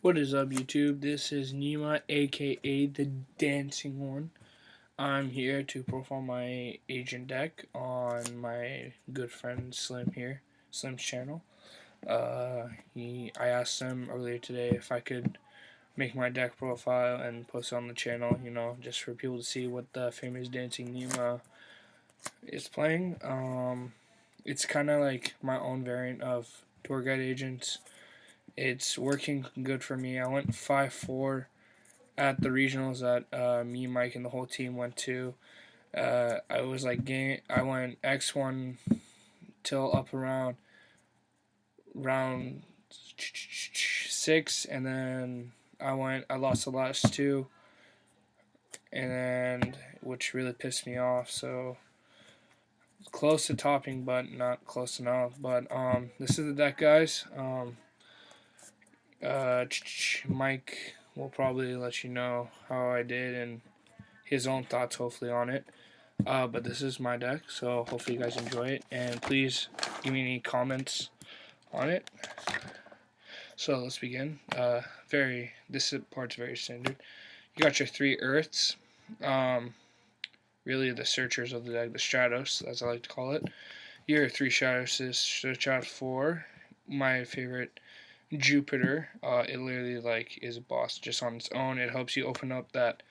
What is up, YouTube? This is Nima, aka the Dancing One. I'm here to profile my agent deck on my good friend Slim here, Slim's channel. I asked him earlier today if I could make my deck profile and post it on the channel, just for people to see what the famous Dancing Nima is playing. It's kind of like my own variant of tour guide agents. It's working good for me. I went 5-4 at the regionals that me, Mike, and the whole team went to. I was like I went X1 till up around round 6, and then I lost the last two, and which really pissed me off. So close to topping, but not close enough. But this is the deck, guys. Mike will probably let you know how I did and his own thoughts, hopefully, on it. But this is my deck, so hopefully you guys enjoy it, and please give me any comments on it. So let's begin. This part's very standard. You got your 3 Earths, really the searchers of the deck, the Stratos, as I like to call it. Your 3 Stratos is Strat 4. My favorite, Jupiter. It literally is a boss just on its own. It helps you open up that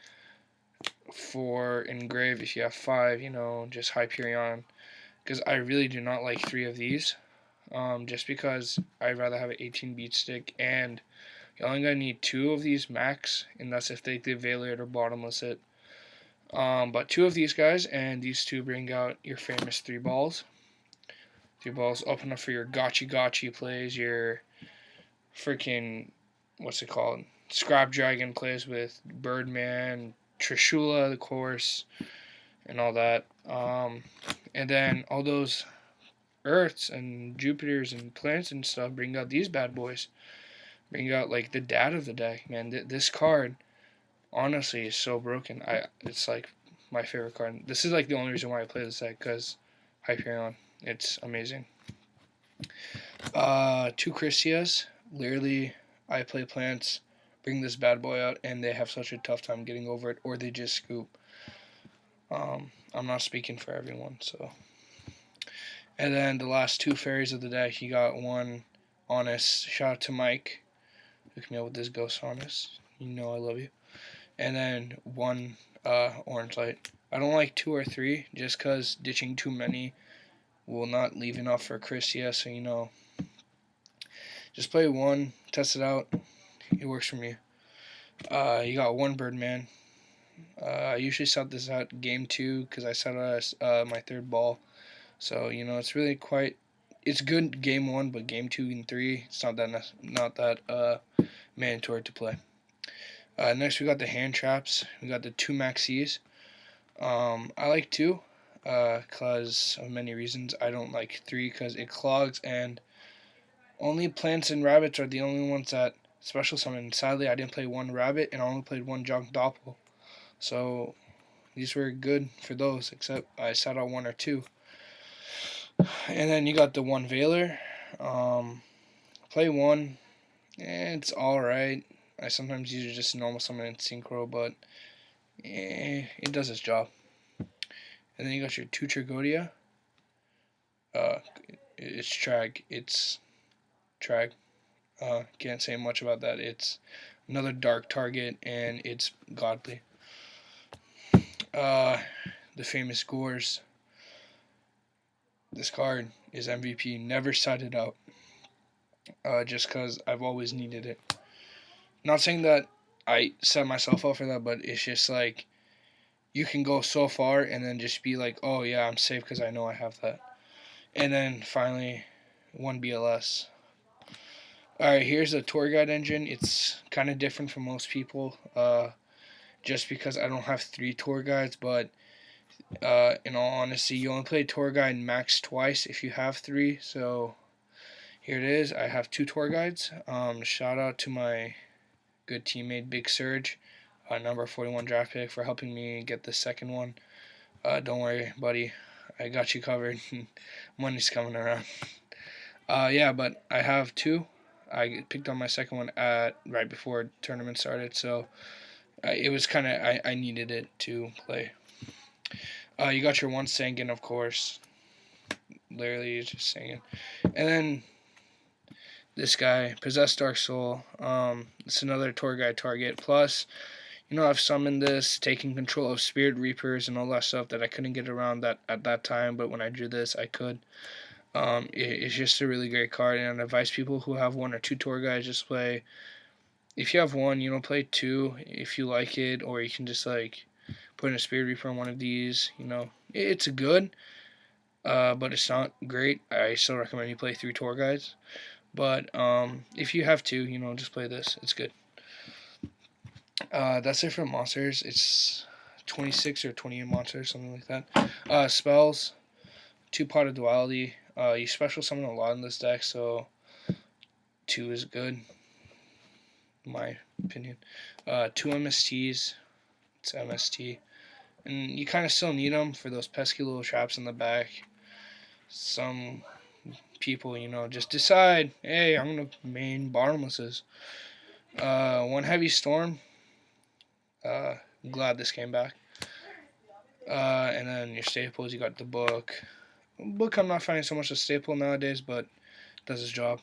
4 engrave if you have 5, just Hyperion. Because I really do not like 3 of these. Just because I'd rather have an 18 beat stick, and you're only gonna need 2 of these max, and that's if they veil it or bottomless it. But 2 of these guys, and these 2 bring out your famous 3 balls. 3 balls open up for your gotchi plays, your freaking, what's it called? Scrap Dragon plays with Birdman, Trishula, of course, and all that. And then all those Earths and Jupiters and planets and stuff bring out these bad boys. Bring out like the dad of the deck, man. This card, honestly, is so broken. It's like my favorite card. This is like the only reason why I play this deck, because Hyperion. It's amazing. 2 Chrysias. Literally, I play plants, bring this bad boy out, and they have such a tough time getting over it, or they just scoop. I'm not speaking for everyone, so. And then the last 2 fairies of the deck, you got 1 Honest. Shout out to Mike, hook me up with this Ghost Honest. You know I love you. And then 1 Orange Light. I don't like 2 or 3, just because ditching too many will not leave enough for Chrysia, so just play 1, test it out. It works for me. You got 1 Birdman. I usually set this out game 2 because I set it as my 3rd ball. So it's really quite. It's good game 1, but game 2 and 3, it's not that mandatory to play. Next we got the hand traps. We got the 2 Maxis. I like 2 because of many reasons. I don't like 3 because it clogs, and only plants and rabbits are the only ones that special summon. Sadly, I didn't play 1 rabbit, and I only played 1 junk doppel. So these were good for those, except I sat on 1 or 2. And then you got the 1 Veiler. Play 1. It's alright. I sometimes use it just normal summon and synchro, but it does its job. And then you got your 2 Trigodia. It's Trag. It's Trag. Can't say much about that. It's another dark target, and it's godly. The famous Gores. This card is MVP. Never side it out. Just because I've always needed it. Not saying that I set myself up for that, but it's just like you can go so far and then just be like, oh yeah, I'm safe because I know I have that. And then finally, 1 BLS. Alright, here's a tour guide engine. It's kind of different from most people, just because I don't have 3 tour guides, but in all honesty, you only play tour guide max twice if you have 3, so here it is. I have 2 tour guides. Shout out to my good teammate Big Surge, number 41 draft pick, for helping me get the second one. Don't worry, buddy, I got you covered. Money's coming around. Yeah, but I have 2. I picked on my second one at right before tournament started, so it was kind of I needed it to play. You got your one Sangan, of course. Literally, just Sangan, and then this guy, Possessed Dark Soul. It's another tour guide target. Plus, I've summoned this, taking control of Spirit Reapers and all that stuff that I couldn't get around that at that time, but when I drew this, I could. It's just a really great card, and I advise people who have one or two tour guides just play. If you have one, play two if you like it, or you can just like put in a Spirit Reaper on one of these. It's good, but it's not great. I still recommend you play 3 tour guides. But if you have two, just play this. It's good. That's it for monsters. It's 26 or 28 monsters, something like that. Spells, 2 Pot of Duality. You special summon a lot in this deck, so 2 is good, in my opinion. 2 MSTs. It's MST. And you kind of still need them for those pesky little traps in the back. Some people, just decide, hey, I'm going to main Bottomlesses. 1 Heavy Storm. I'm glad this came back. And then your staples, you got the book. Book I'm not finding so much a staple nowadays, but it does its job.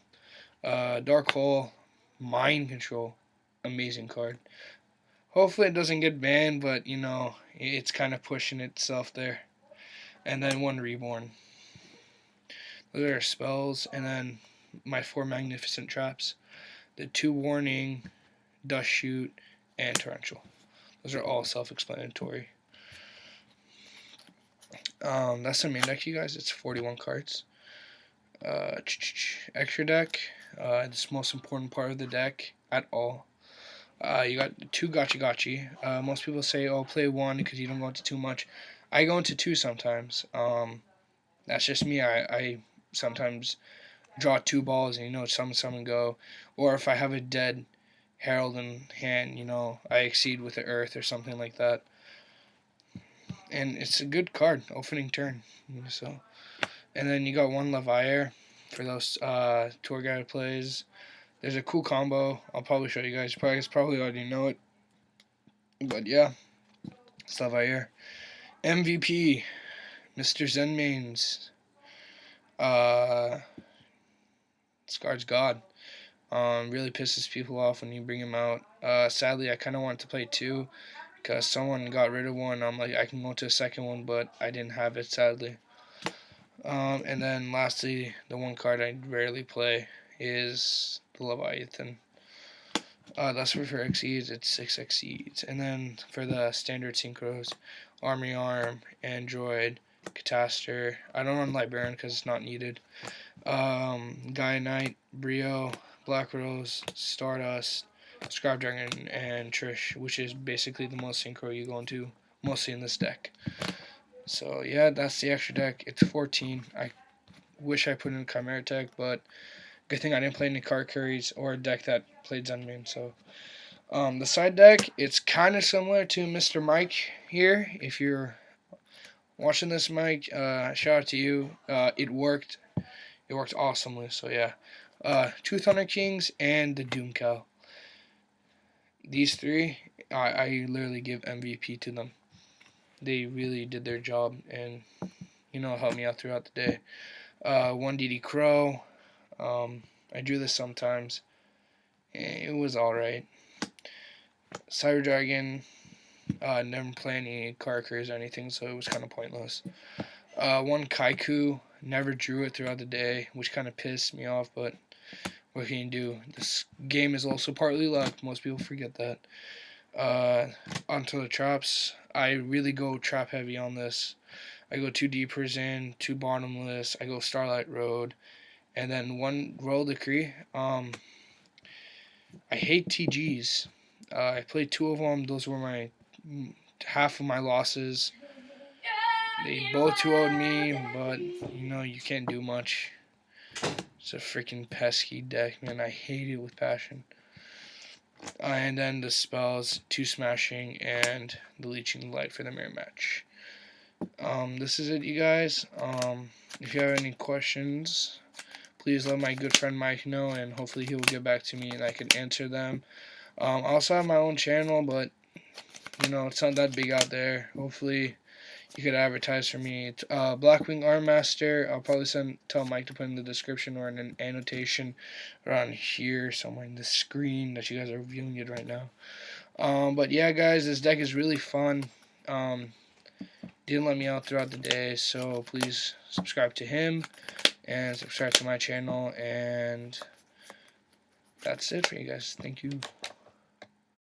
Dark Hole, Mind Control, amazing card. Hopefully it doesn't get banned, but it's kind of pushing itself there. And then 1 Reborn. Those are spells, and then my 4 Magnificent Traps. The 2 Warning, Dust Shoot, and Torrential. Those are all self-explanatory. That's the main deck, you guys. It's 41 cards. Extra deck. It's the most important part of the deck at all. You got 2 Gachi. Most people say, oh, play 1 because you don't go into too much. I go into 2 sometimes. That's just me. I sometimes draw 2 balls and, summon, go. Or if I have a dead Herald in hand, I exceed with the Earth or something like that. And it's a good card, opening turn. So, and then you got 1 Leviathan for those tour guide plays. There's a cool combo. I'll probably show you guys. You guys probably already know it. But yeah, it's Leviathan. MVP, Mr. Zenmains. This card's God. Really pisses people off when you bring him out. Sadly, I kind of wanted to play 2 because someone got rid of 1. I'm like, I can go to a second one, but I didn't have it, sadly. And then lastly, the 1 card I rarely play is the Leviathan. That's for Exceeds, it's 6 Exceeds. And then for the standard synchros, Army Arm, Android, Catastor. I don't run Librarian because it's not needed. Gaia Knight, Brio, Black Rose, Stardust, Scribe Dragon, and Trish, which is basically the most synchro you go into, mostly in this deck. So yeah, that's the extra deck. It's 14. I wish I put in a Chimera deck, but good thing I didn't play any card carries or a deck that played Zenmain. So the side deck, it's kind of similar to Mr. Mike here. If you're watching this, Mike, shout out to you. It worked. It worked awesomely. So yeah, 2 Thunder Kings and the Doom Cow. These 3, I literally give MVP to them. They really did their job and helped me out throughout the day. 1 DD Crow. I drew this sometimes. It was alright. Cyber Dragon. Never play any card carries or anything, so it was kind of pointless. 1 Kaiku. Never drew it throughout the day, which kind of pissed me off, but what can you do? This game is also partly luck. Most people forget that. Onto the traps. I really go trap heavy on this. I go 2 Deepers in, 2 Bottomless. I go Starlight Road. And then 1 Royal Decree. I hate TGs. I played 2 of them. Those were my half of my losses. They both 2-0'd me, but you can't do much. It's a freaking pesky deck, man. I hate it with passion. And then the spells, 2 Smashing and the Leeching Light for the mirror match. This is it, you guys. If you have any questions, please let my good friend Mike know, and hopefully he will get back to me and I can answer them. I also have my own channel, but it's not that big out there. Hopefully you could advertise for me. It's Blackwing Armmaster. I'll probably tell Mike to put in the description or in an annotation around here somewhere in the screen that you guys are viewing it right now. But yeah, guys, this deck is really fun. Didn't let me out throughout the day, so please subscribe to him and subscribe to my channel, and that's it for you guys. Thank you.